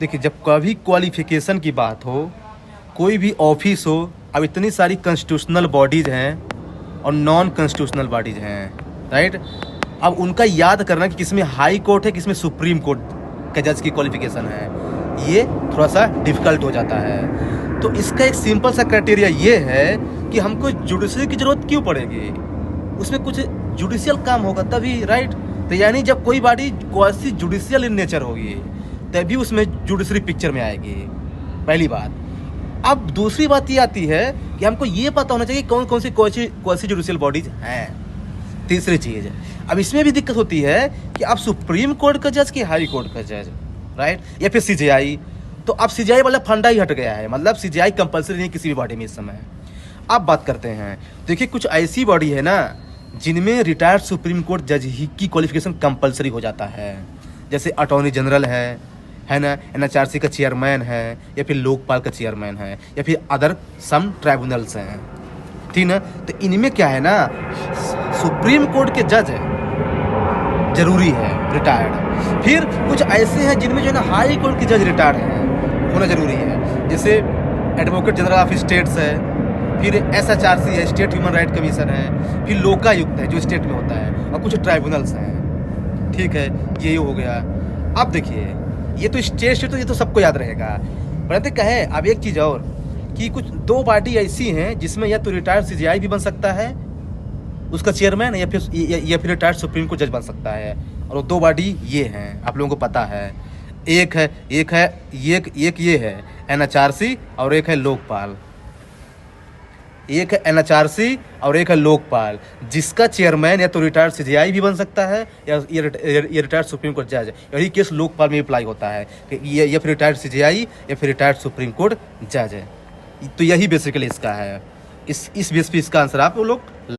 देखिए, जब कभी क्वालिफिकेशन की बात हो, कोई भी ऑफिस हो, अब इतनी सारी कॉन्स्टिट्यूशनल बॉडीज़ हैं और नॉन कॉन्स्टिट्यूशनल बॉडीज़ हैं, राइट। अब उनका याद करना कि किसमें हाई कोर्ट है, किसमें सुप्रीम कोर्ट के जज की क्वालिफिकेशन है, ये थोड़ा सा डिफ़िकल्ट हो जाता है। तो इसका एक सिंपल सा क्राइटेरिया ये है कि हमको जुडिशरी की ज़रूरत क्यों पड़ेगी, उसमें कुछ जुडिशियल काम होगा तभी, राइट। तो यानी जब कोई body quasi judicial in nature होगी तभी उसमें जुडिशरी पिक्चर में आएगी, पहली बात। अब दूसरी बात ये आती है कि हमको ये पता होना चाहिए कौन कौन सी क्वासी जुडिशियल बॉडीज हैं। तीसरी चीज़, अब इसमें भी दिक्कत होती है कि आप सुप्रीम कोर्ट का जज कि हाई कोर्ट का जज, राइट, या फिर सीजेआई। तो अब सीजेआई वाला फंडा ही हट गया है, मतलब सीजेआई कंपलसरी नहीं किसी भी बॉडी में इस समय। अब बात करते हैं, देखिए कुछ ऐसी बॉडी है ना जिनमें रिटायर्ड सुप्रीम कोर्ट जज ही की क्वालिफिकेशन कंपलसरी हो जाता है, जैसे अटॉर्नी जनरल है ना, एनएचआरसी का चेयरमैन है, या फिर लोकपाल का चेयरमैन है, या फिर अदर सम ट्राइब्यूनल्स हैं, ठीक ना। तो इनमें क्या है ना, सुप्रीम कोर्ट के जज जरूरी है रिटायर्ड। फिर कुछ ऐसे हैं जिनमें जो है ना हाई कोर्ट के जज रिटायर्ड हैं, होना जरूरी है, जैसे एडवोकेट जनरल ऑफ स्टेट्स है, फिर एसएचआरसी है, स्टेट ह्यूमन राइट कमीशन है, फिर लोकायुक्त है जो स्टेट में होता है, और कुछ ट्राइब्यूनल्स हैं, ठीक है, ये हो गया। अब देखिए, ये तो स्टेट तो ये तो सबको याद रहेगा, परंतु कहें अब एक चीज़ और कि कुछ दो पार्टी ऐसी हैं जिसमें या तो रिटायर्ड सीजेआई भी बन सकता है उसका चेयरमैन, या फिर रिटायर्ड सुप्रीम कोर्ट जज बन सकता है, और वो दो बॉडी ये हैं, आप लोगों को पता है। एक ये है एनएचआरसी और एक है लोकपाल। एक है एनएचआरसी और एक है लोकपाल, जिसका चेयरमैन या तो रिटायर्ड सीजेआई भी बन सकता है या ये रिटायर्ड सुप्रीम कोर्ट जज। यही केस लोकपाल में अप्लाई होता है कि ये या फिर रिटायर्ड सीजेआई या फिर रिटायर्ड सुप्रीम कोर्ट जज है। तो यही बेसिकली इसका है, इस बेस पे इसका आंसर आप लोग